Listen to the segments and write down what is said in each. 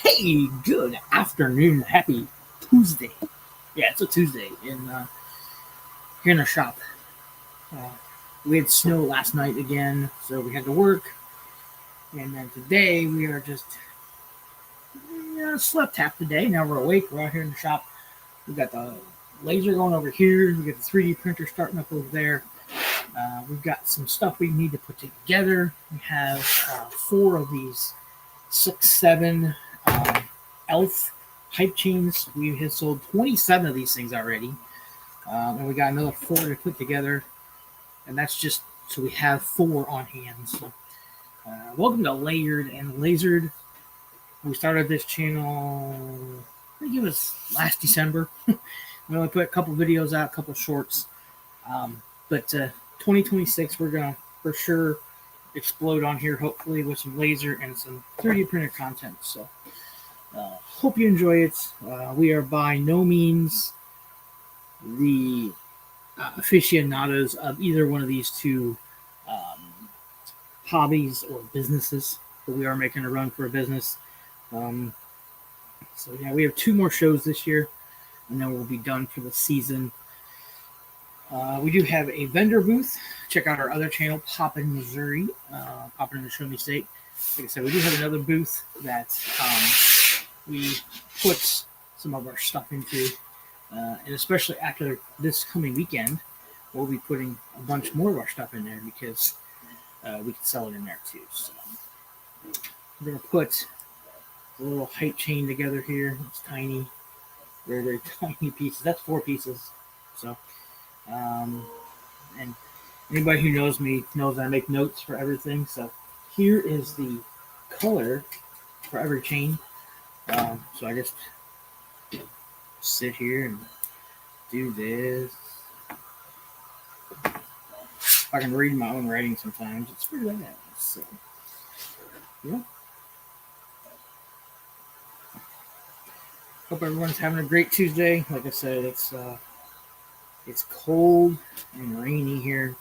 Hey, good afternoon. Happy Tuesday. Yeah, it's a Tuesday here in the shop. Uh, we had snow last night again, so we had to work. And then today we are just slept half the day. Now we're awake. We're out here in the shop. We got the laser going over here. We got the 3D printer starting up over there. We've got some stuff we need to put together. We have 4 of these 6-7 ELF hype chains. We have sold 27 of these things already, and we got another 4 to put together, and that's just so we have 4 on hand. So, welcome to Layered and Lasered. We started this channel, I think it was last December. We only put a couple videos out, a couple shorts, but 2026 we're gonna for sure explode on here, hopefully with some laser and some 3D printed content. So hope you enjoy it. We are by no means the aficionados of either one of these two hobbies or businesses, but we are making a run for a business. So yeah, we have 2 more shows this year, and then we'll be done for the season. We do have a vendor booth. Check out our other channel, Poppin' Missouri, Poppin' in the Show Me State. Like I said, we do have another booth that we put some of our stuff into, and especially after this coming weekend, we'll be putting a bunch more of our stuff in there because we can sell it in there too. So we're going to put a little height chain together here. It's tiny, very, very tiny pieces. That's 4 pieces. So, and anybody who knows me knows I make notes for everything. So here is the color for every chain. So I just sit here and do this. I can read my own writing sometimes. It's pretty bad. So, yeah. Hope everyone's having a great Tuesday. Like I said, it's cold and rainy here.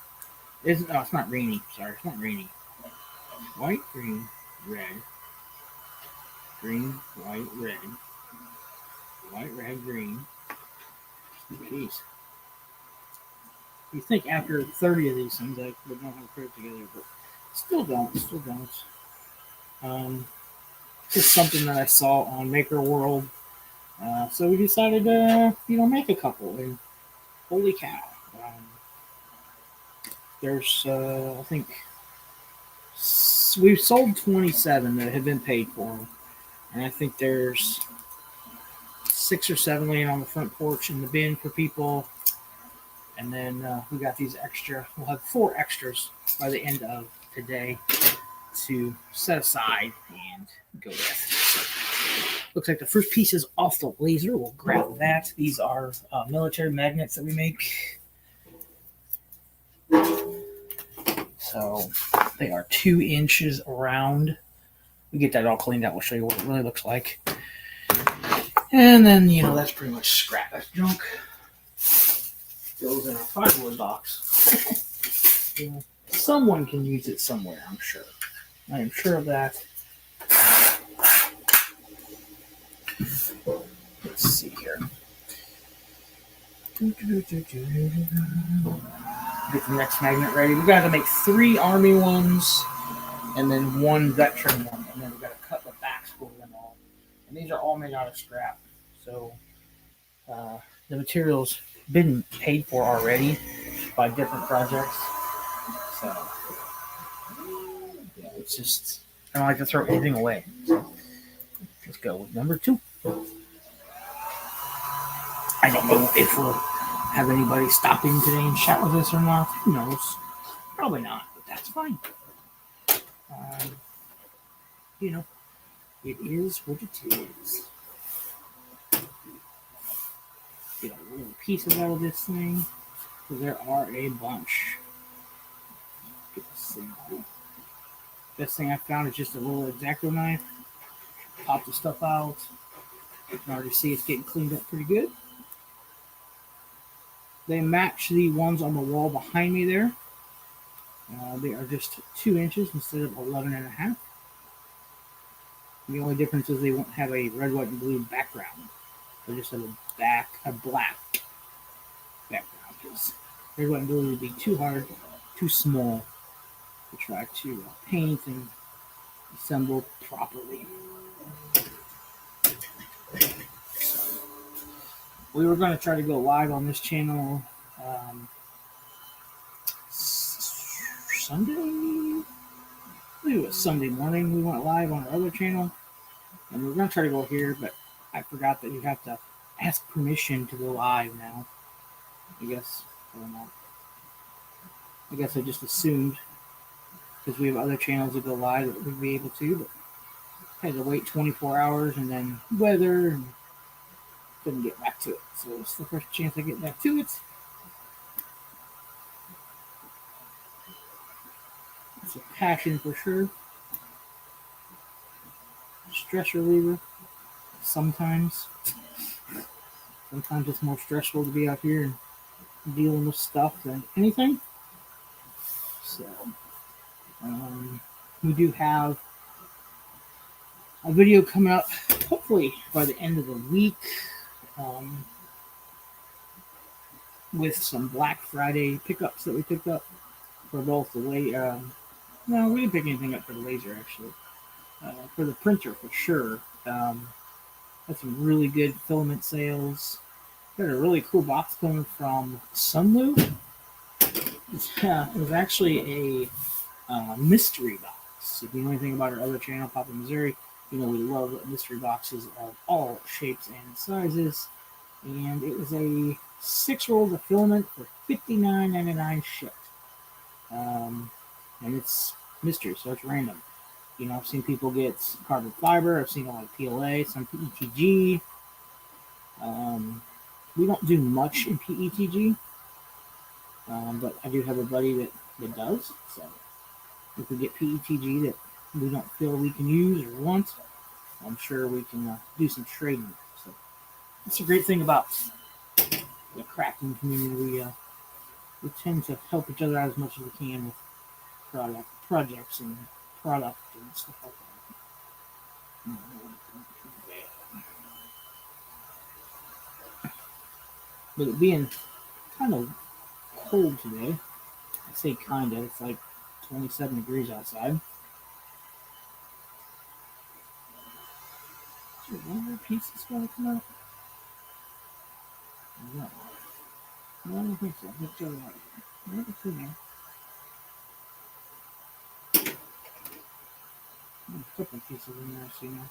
It's not rainy. Sorry, it's not rainy. White, green, red. Green, white, red. White, red, green. Jeez. You think after 30 of these things I would know how to put it together, but still don't. Just something that I saw on Maker World. So we decided to, make a couple. And holy cow. There's, I think, we've sold 27 that have been paid for. And I think there's 6 or 7 laying on the front porch in the bin for people. And then we got these extra. We'll have 4 extras by the end of today to set aside and go with. So, looks like the first piece is off the laser. We'll grab that. These are military magnets that we make. So they are 2 inches around. We get that all cleaned out. We'll show you what it really looks like. And then, that's pretty much scrap. That's junk. Goes in a firewood box. Someone can use it somewhere, I'm sure. I am sure of that. Let's see here. Get the next magnet ready. We've got to make 3 Army ones and then 1 veteran one. And then we've got to cut the backs for them all. And these are all made out of scrap. So the materials been paid for already by different projects. So yeah, it's just I don't like to throw anything away. So let's go with number 2. I don't know if we'll have anybody stop in today and chat with us or not. Who knows? Probably not, but that's fine. you know, it is what it is. Get a little pieces out of this thing. There are a bunch. Get this thing out. Best thing I found is just a little X-Acto knife. Pop the stuff out. You can already see it's getting cleaned up pretty good. They match the ones on the wall behind me there. They are just 2 inches instead of 11 and a half. The only difference is they won't have a red, white, and blue background. They just have a black background. Because red, white, and blue would be too hard, too small to try to paint and assemble properly. We were going to try to go live on this channel Sunday. I believe it was Sunday morning. We went live on our other channel, and we were going to try to go here, but I forgot that you have to ask permission to go live now. I guess I don't know. I guess I just assumed because we have other channels that go live that we'd be able to, but I had to wait 24 hours and then weather and couldn't get back to it. So it's the first chance I get back to it. It's a passion for sure. Stress reliever. Sometimes it's more stressful to be out here and dealing with stuff than anything. So we do have a video coming up hopefully by the end of the week with some Black Friday pickups that we picked up for both the no, we didn't pick anything up for the laser actually. For the printer for sure. Had some really good filament sales. Got a really cool box coming from Sunlu. It was actually a mystery box. If you know anything about our other channel, Papa Missouri, you know we love mystery boxes of all shapes and sizes. And it was a 6 rolls of filament for $59.99 shipped. And it's mystery, so it's random. You know, I've seen people get carbon fiber. I've seen a lot of PLA, some PETG. We don't do much in PETG, but I do have a buddy that does. So if we get PETG that we don't feel we can use or want, I'm sure we can do some trading. So that's a great thing about the crafting community. We tend to help each other out as much as we can with projects and product and stuff like that. But it being kind of cold today, I say kind of, it's like 27 degrees outside. Is there one more piece that's going to come out? No. No, I don't think so. Let's go right here. No, it's in there. There's a couple pieces in there, so you know.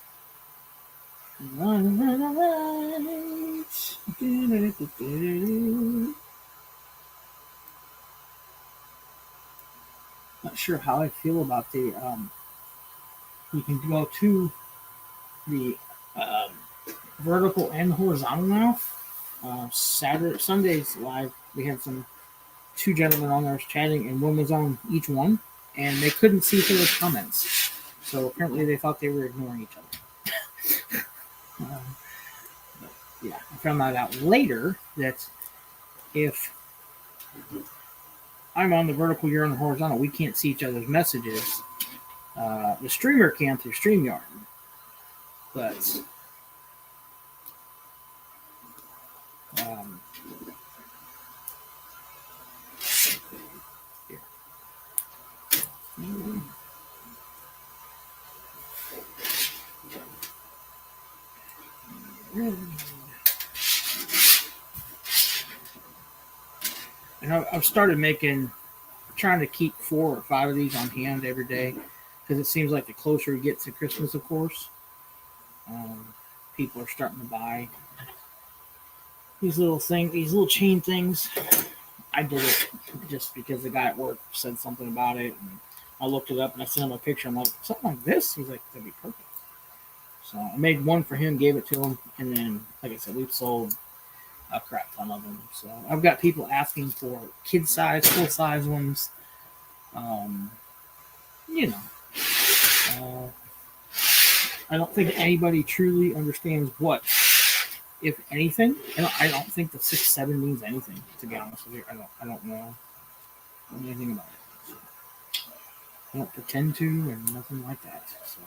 Not sure how I feel about the you can go to the vertical and horizontal now. Sunday's live, we had two gentlemen on there chatting, and one was on each one, and they couldn't see each other's comments. So apparently they thought they were ignoring each other. Yeah, I found that out later that if I'm on the vertical, you're on the horizontal, we can't see each other's messages. The streamer can through StreamYard, but yeah. And I've started trying to keep 4 or 5 of these on hand every day, because it seems like the closer we get to Christmas, of course, people are starting to buy these little chain things. I did it just because the guy at work said something about it, and I looked it up and I sent him a picture. I'm like, something like this? He's like, that'd be perfect. So I made one for him, gave it to him, and then, like I said, we've sold a crap ton of them. So I've got people asking for kid size, full size ones. Um, you know, I don't think anybody truly understands what, if anything. I don't think the 6'7" means anything. To be honest with you, I don't know anything about it. So I don't pretend to, and nothing like that. So.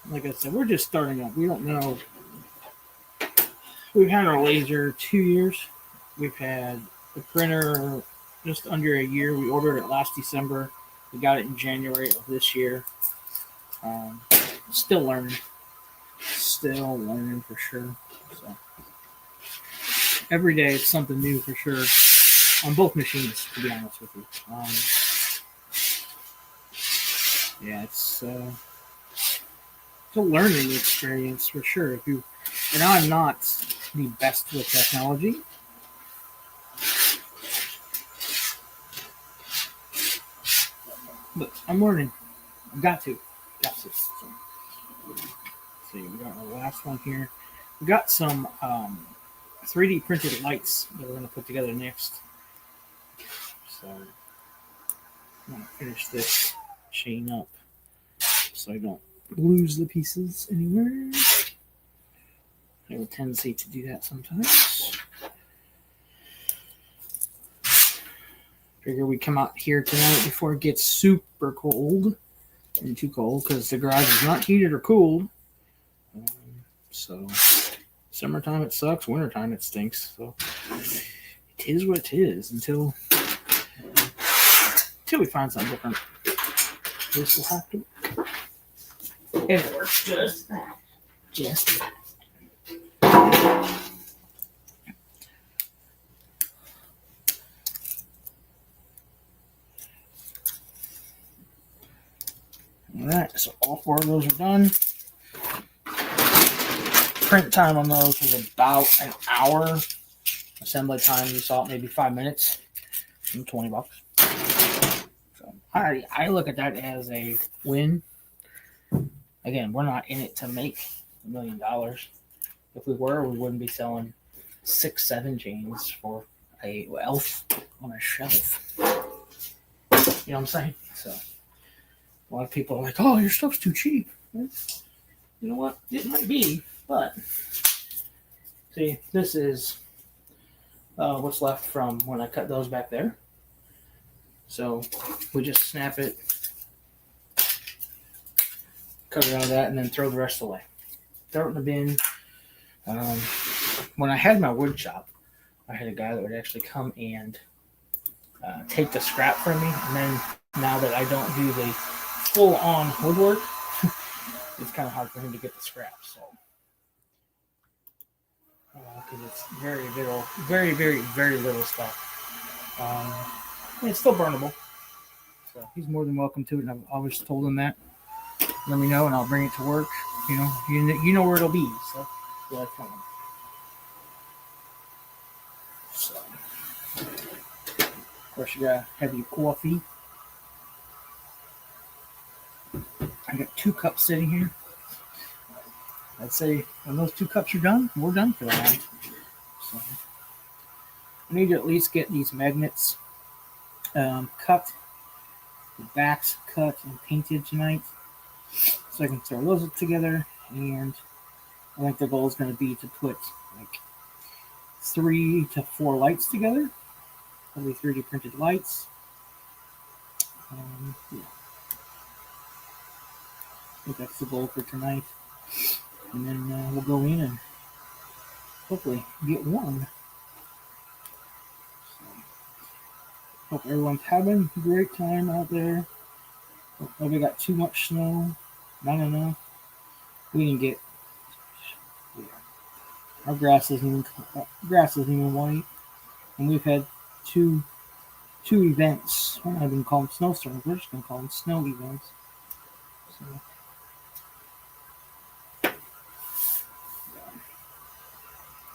Like I said, we're just starting up. We don't know. We've had our laser 2 years. We've had the printer just under a year. We ordered it last December. We got it in January of this year. Still learning. Still learning for sure. So every day it's something new for sure on both machines, to be honest with you. Yeah, it's a learning experience for sure. And I'm not the best with technology. But I'm learning. I've got to. So, let's see, we got our last one here. We got some 3D printed lights that we're going to put together next. So I'm going to finish this chain up so I don't lose the pieces anywhere. I have a tendency to do that sometimes. Figure we come out here tonight before it gets super cold and too cold because the garage is not heated or cooled. So summertime it sucks, wintertime it stinks. So it is what it is until we find something different. This will have to. And it works just that. Just that. Alright, so all 4 of those are done. Print time on those was about an hour. Assembly time, you saw it maybe 5 minutes. And $20. So I look at that as a win. Again, we're not in it to make $1 million. If we were, we wouldn't be selling 6-7 chains for a elf on a shelf. You know what I'm saying? So a lot of people are like, "Oh, your stuff's too cheap." You know what? It might be, but see, this is what's left from when I cut those back there. So we just snap it, cut it out of that, and then throw the rest away. Throw it in the bin. When I had my wood shop, I had a guy that would actually come and take the scrap from me, and then now that I don't do the full-on woodwork, it's kind of hard for him to get the scrap. So, because it's very little, very, very, very little stuff. And it's still burnable. So he's more than welcome to it, and I've always told him that. Let me know, and I'll bring it to work. You know where it'll be. So, yeah, come on. So, of course, you gotta have your coffee. I got 2 cups sitting here. I'd say when those 2 cups are done, we're done for the night. So I need to at least get these magnets cut, the backs cut and painted tonight, so I can throw those together. And I think the goal is going to be to put like 3 to 4 lights together, probably 3D printed lights. Yeah. I think that's the goal for tonight. And then we'll go in and hopefully get warm. Hope everyone's having a great time out there. Hope we got too much snow. Not enough. We didn't get. Yeah, our grass isn't even white, and we've had two events. We're not even call them snowstorms. We're just gonna call them snow events. So,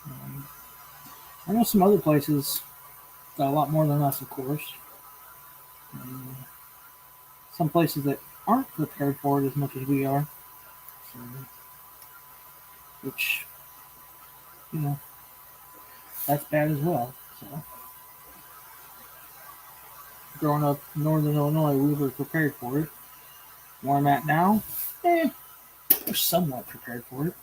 um, I know some other places got a lot more than us, of course. Um, some places that aren't prepared for it as much as we are. So, which, you know, that's bad as well. So, growing up in northern Illinois, we were prepared for it. Where I'm at now, we're somewhat prepared for it.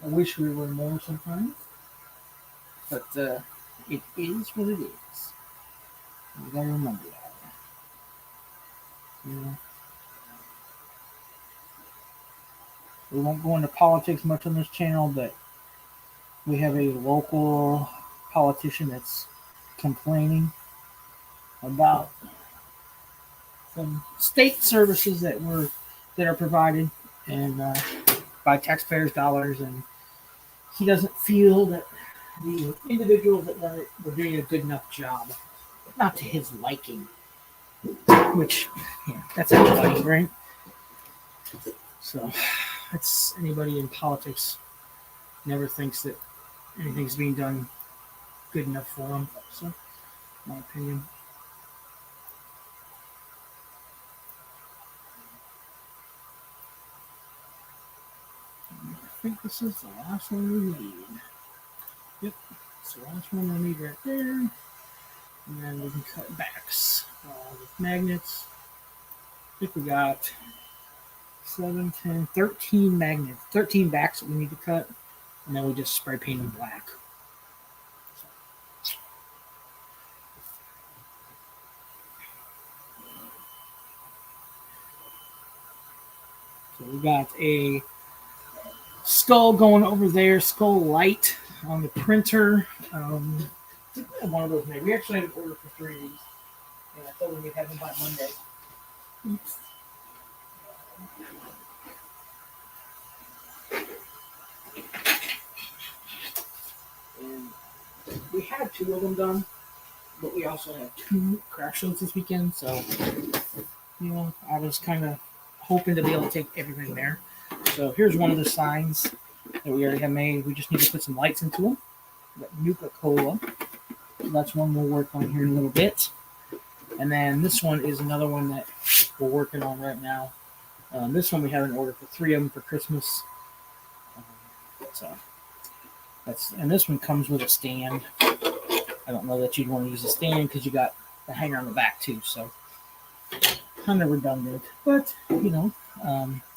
I wish we were more sometimes, but it is what it is. You gotta remember that. You know, we won't go into politics much on this channel, but we have a local politician that's complaining about some state services that are provided and by taxpayers' dollars, and he doesn't feel that the individuals that run it were doing a good enough job, not to his liking. Which, yeah, that's everybody, right? So, it's anybody in politics never thinks that anything's being done good enough for them. So, my opinion. I think this is the last one we need. Yep, it's the last one we need right there. And then we can cut backs with magnets. I think we got 7, 10, 13 magnets, 13 backs that we need to cut. And then we just spray paint them black. So we got a skull going over there, skull light on the printer. One of those made. We actually had an order for 3 of these, and I told them we'd have them by Monday. Oops. And we had 2 of them done, but we also had 2 crash shows this weekend, so I was kind of hoping to be able to take everything there. So here's one of the signs that we already have made. We just need to put some lights into them. We got Nuka-Cola. So that's one we'll work on here in a little bit. And then this one is another one that we're working on right now. This one we have an order for 3 of them for Christmas. And this one comes with a stand. I don't know that you'd want to use a stand because you got the hanger on the back too. So kind of redundant, but the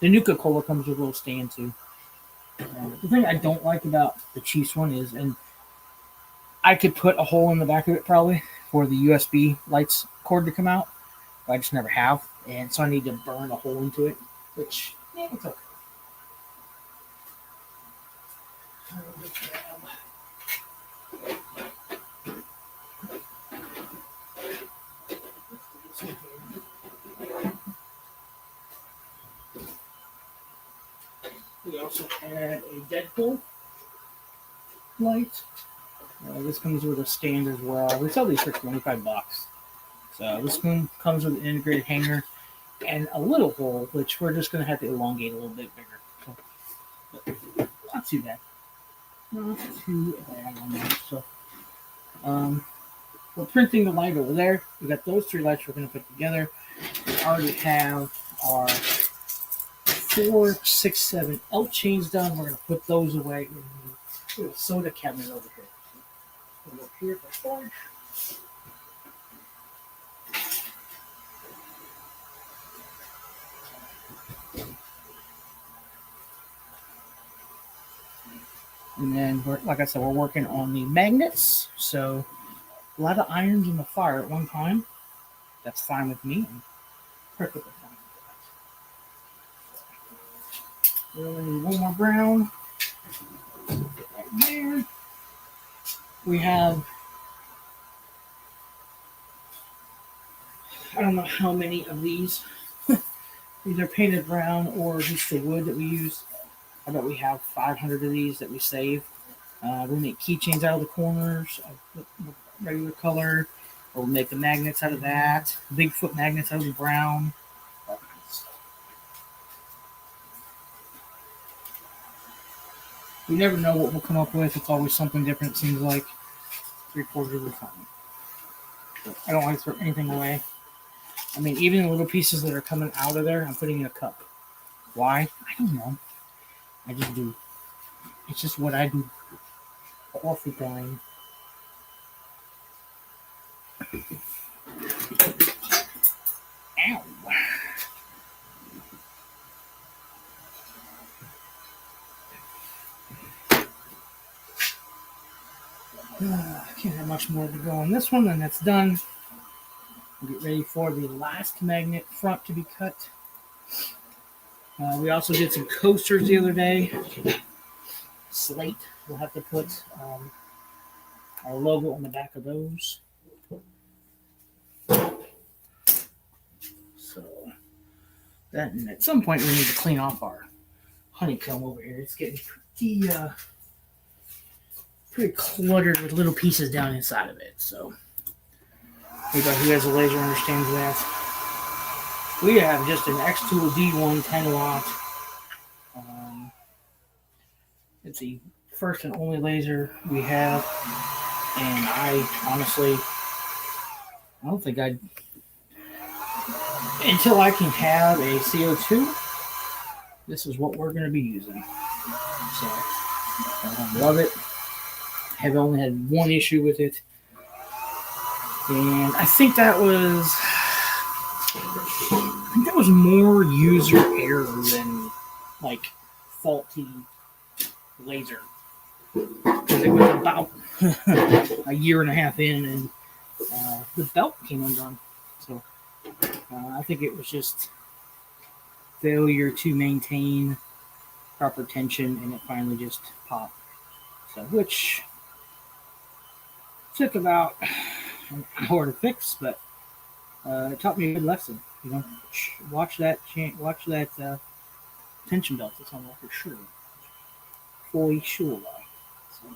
Nuka-Cola comes with a little stand too. The thing I don't like about the Chiefs one is, and I could put a hole in the back of it probably for the USB lights cord to come out, but I just never have, and so I need to burn a hole into it, which it's okay. We also had a Deadpool light. This comes with a stand as well. We sell these for $25. So this one comes with an integrated hanger and a little hole, which we're just going to have to elongate a little bit bigger. So, not too bad. Not too bad on that. So, we're printing the light over there. We got those 3 lights we're going to put together. We already have our 4, 6, 7 L chains done. We're going to put those away in the soda cabinet over here. We'll look here for storage. And then, like I said, we're working on the magnets. So, a lot of irons in the fire at one time. That's fine with me. I'm perfectly fine with that. We only need one more brown. Right there. We have I don't know how many of these, either painted brown or just the wood that we use. I bet we have 500 of these that we save. We make keychains out of the corners of the regular color. We'll make the magnets out of that. Bigfoot magnets out of the brown. That kind of stuff. We never know what we'll come up with. It's always something different, it seems like. 3/4 of the time. But I don't like to throw anything away. I mean, even the little pieces that are coming out of there, I'm putting in a cup. Why? I don't know. I just do. It's just what I do. Coffee time. Ow. Can't have much more to go on this one, and that's done. We'll get ready for the last magnet front to be cut. We also did some coasters the other day. Slate. We'll have to put our logo on the back of those. So that, and at some point we need to clean off our honeycomb over here. It's getting pretty cluttered with little pieces down inside of it. So anybody who has a laser understands that. We have just an X-Tool D1 10 watt. It's the first and only laser we have, and I don't think I'd, until I can have a CO2, this is what we're going to be using. So I love it. Have only had one issue with it, and I think that was more user error than like faulty laser, because it was about a year and a half in, and the belt came undone. So I think it was just failure to maintain proper tension, and it finally just popped. So, which took about an hour to fix, but it taught me a good lesson. You know, watch that tension belt that's on there for sure. For sure. So,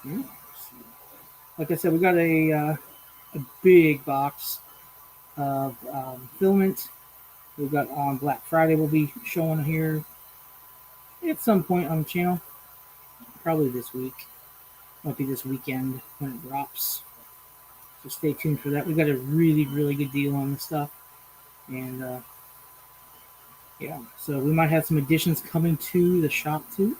yeah. Like I said, we got a big box of filament. We've got on Black Friday. We'll be showing here at some point on the channel. Probably this week. Might be this weekend when it drops. So stay tuned for that. We got a really, really good deal on this stuff. And yeah, so we might have some additions coming to the shop too.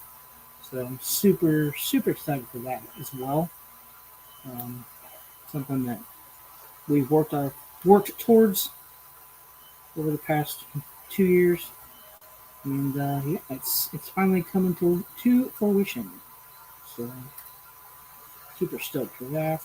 So I'm super, super excited for that as well. Something that we've worked towards over the past 2 years, and yeah, it's finally coming to fruition. So super stoked for that.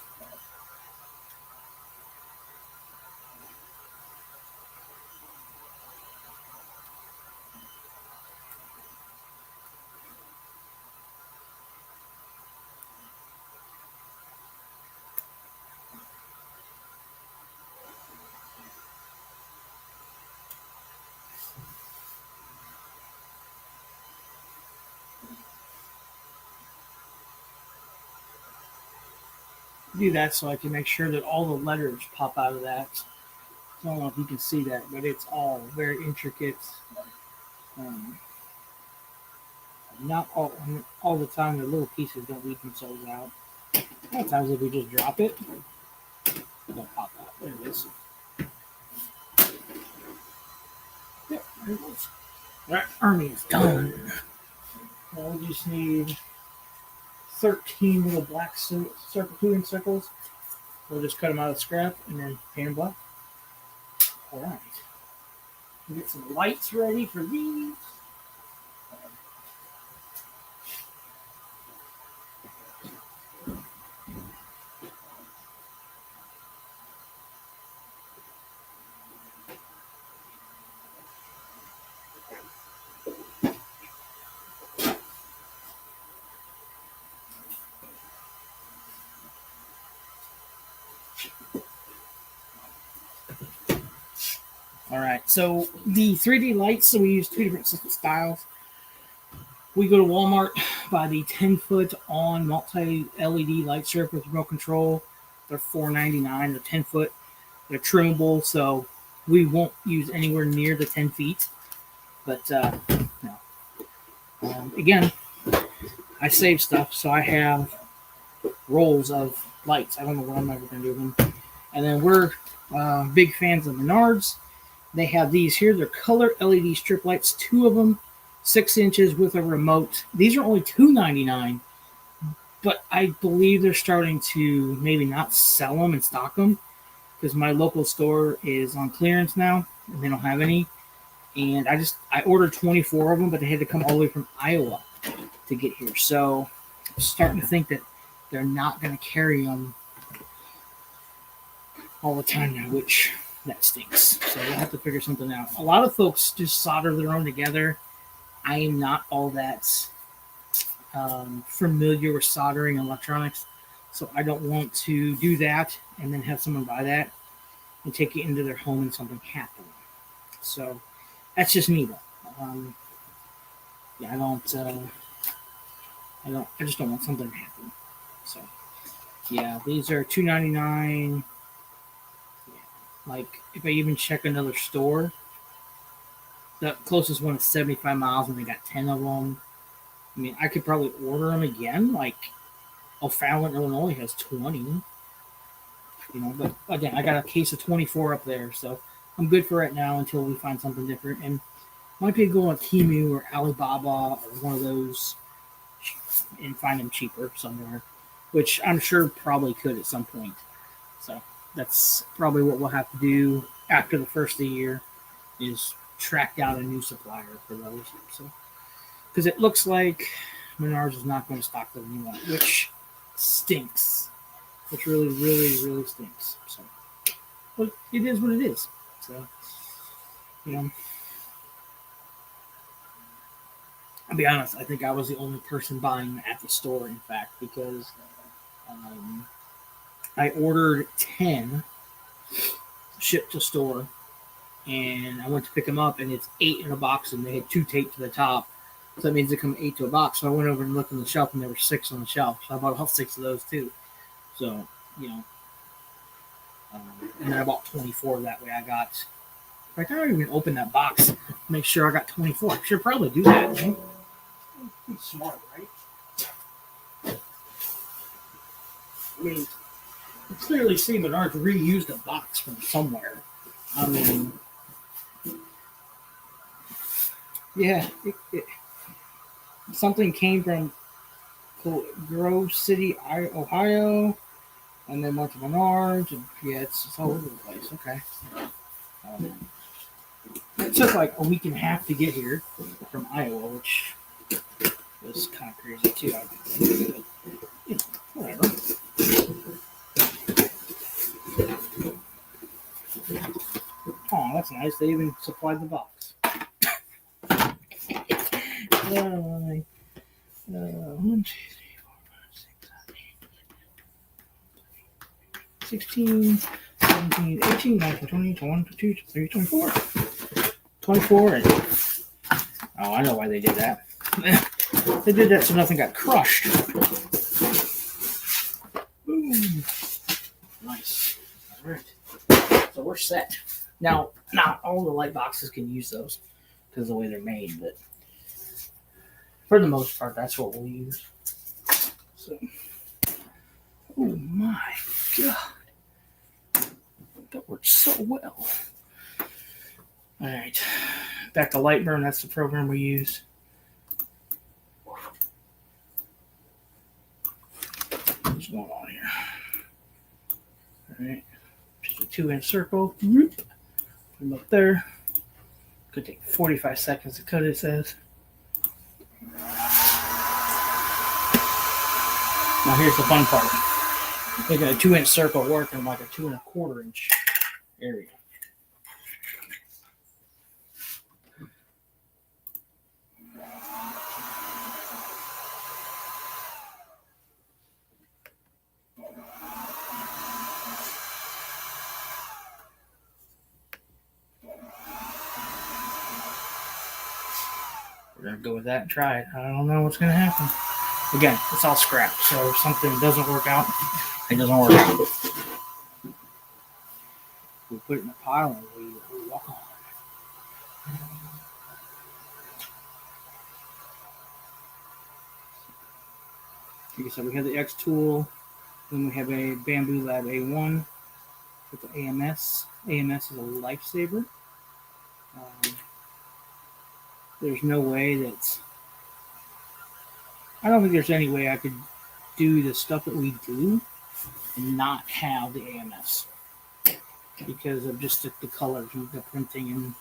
Do that so I can make sure that all the letters pop out of that. I don't know if you can see that, but it's all very intricate. Not all the time the little pieces don't leak themselves out. Sometimes if we just drop it, it'll pop out. There it is. Yep, there it is. That army is done. Now we just need 13 little black circulating circles. We'll just cut them out of scrap and then paint them black. All right. We'll get some lights ready for these. All right, so the 3D lights, so we use two different styles. We go to Walmart, buy the 10-foot on multi LED light strip with remote control. They're $4.99. They're 10-foot. They're trimmable, so we won't use anywhere near the 10 feet. But no. Again, I save stuff, so I have rolls of lights. I don't know what I'm ever going to do with them. And then we're big fans of Menards. They have these here. They're color LED strip lights, two of them, 6 inches with a remote. These are only $2.99, but I believe they're starting to maybe not sell them and stock them because my local store is on clearance now and they don't have any. And I ordered 24 of them, but they had to come all the way from Iowa to get here. So I'm starting to think that they're not going to carry them all the time now, which that stinks. So we'll have to figure something out. A lot of folks just solder their own together. I am not all that familiar with soldering electronics, so I don't want to do that and then have someone buy that and take it into their home and something happen. So that's just me, though. Yeah, I just don't want something to happen. So yeah, these are $2.99. Like, if I even check another store, the closest one is 75 miles and they got 10 of them. I mean, I could probably order them again. Like, O'Fallon, Illinois has 20. But again, I got a case of 24 up there. So I'm good for right now until we find something different. And might be go on Temu or Alibaba or one of those and find them cheaper somewhere, which I'm sure probably could at some point. So that's probably what we'll have to do after the first of the year is track down a new supplier for those. So because it looks like Menards is not going to stock them anymore, which stinks. Which really, really, really stinks. So, but it is what it is. So, I'll be honest. I think I was the only person buying at the store, in fact, because I ordered 10 shipped to store, and I went to pick them up, and it's 8 in a box, and they had 2 taped to the top. So that means they come 8 to a box. So I went over and looked on the shelf, and there were 6 on the shelf. So I bought all 6 of those too. So and then I bought 24 that way. I got. I don't even open that box. Make sure I got 24. I should probably do that. Right? Smart, right? I mean, you clearly see Menards reused a box from somewhere. I mean, yeah, something came from Grove City, Ohio, and then went to Menards, and yeah, it's all over the place. Okay. It took like a week and a half to get here from Iowa, which was kind of crazy too. I think. But, whatever. Oh, that's nice. They even supplied the box. 1, 2, 3, 4, 5, 6, 16, 17, 18, 19, 20, 21, 22, 23, 24. 24 and oh, I know why they did that. They did that so nothing got crushed. Boom. Nice. All right. So we're set. Now, not all the light boxes can use those because of the way they're made, but for the most part, that's what we'll use. So, oh my God. That worked so well. All right. Back to Lightburn. That's the program we use. What's going on here? All right. Just a 2-inch circle. Put them up there. Could take 45 seconds to cut, it says. Now here's the fun part. Making a 2-inch circle work in like a 2 1/4 inch area. gonna go with that and try it. I don't know what's gonna happen. Again, it's all scrap, so if something doesn't work out, it doesn't work out. We put it in a pile and we walk on. Like I said, we have the X tool, then we have a Bambu Lab A1 with the AMS. AMS is a lifesaver. There's no way I don't think there's any way I could do the stuff that we do and not have the AMS because of just the colors and the printing, and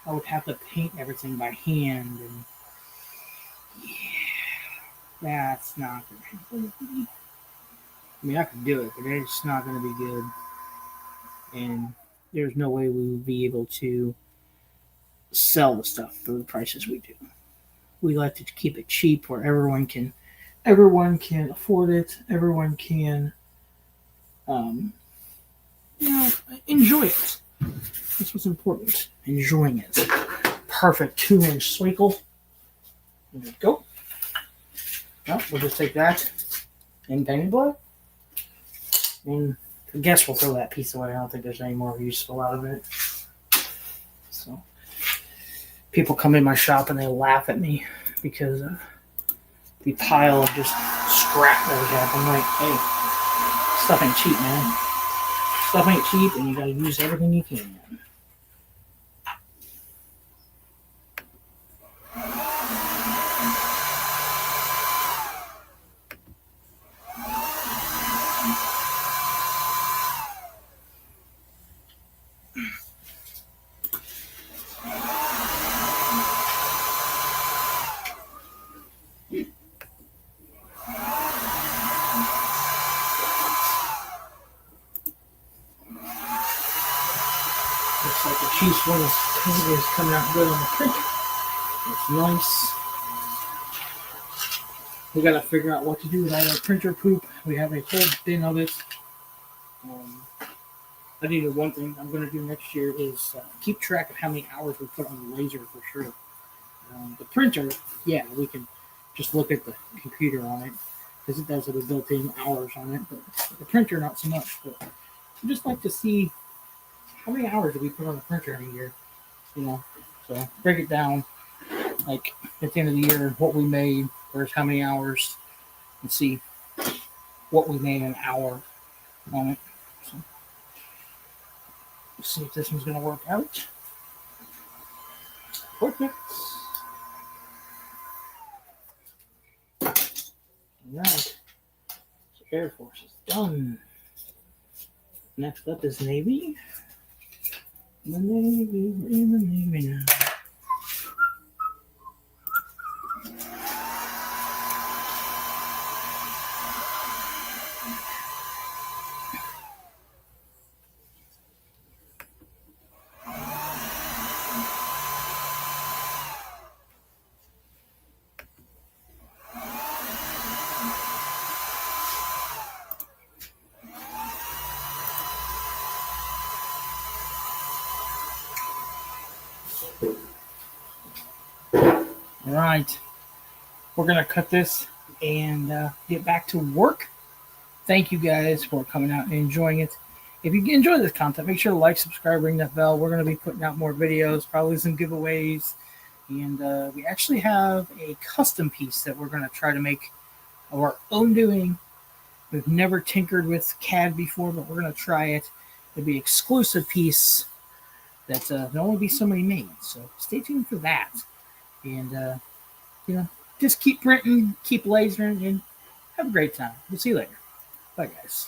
I would have to paint everything by hand, and that's not going to happen. I mean, I could do it, but it's not going to be good, and there's no way we would be able to sell the stuff for the prices we do. We like to keep it cheap where everyone can afford it. Everyone can, enjoy it. That's what's important. Enjoying it. Perfect 2-inch swinkle. There we go. Well, we'll just take that and paint blood. And I guess we'll throw that piece away. I don't think there's any more useful out of it. So people come in my shop and they laugh at me because of the pile of just scrap that we have. I'm like, hey, stuff ain't cheap, man. Stuff ain't cheap, and you gotta use everything you can. Looks like the Chiefs one is coming out good on the printer. It's nice. We gotta figure out what to do with all our printer poop. We have a whole bin of it. I need to one thing I'm going to do next year is keep track of how many hours we put on the laser for sure. The printer, yeah, we can just look at the computer on it because it does have a built-in hours on it. But the printer, not so much. But I just like to see how many hours do we put on the printer in a year, So break it down, like at the end of the year, what we made versus how many hours, and see what we made an hour on it. So, let's see if this one's going to work out. Perfect. All right. So Air Force is done. Next up is Navy. The Navy, we're in the Navy now. All right, we're going to cut this and get back to work. Thank you guys for coming out and enjoying it. If you enjoy this content, make sure to like, subscribe, ring that bell. We're going to be putting out more videos, probably some giveaways. And we actually have a custom piece that we're going to try to make of our own doing. We've never tinkered with CAD before, but we're going to try it. It'll be an exclusive piece that there'll only be so many made. So stay tuned for that. And, just keep printing, keep lasering, and have a great time. We'll see you later. Bye, guys.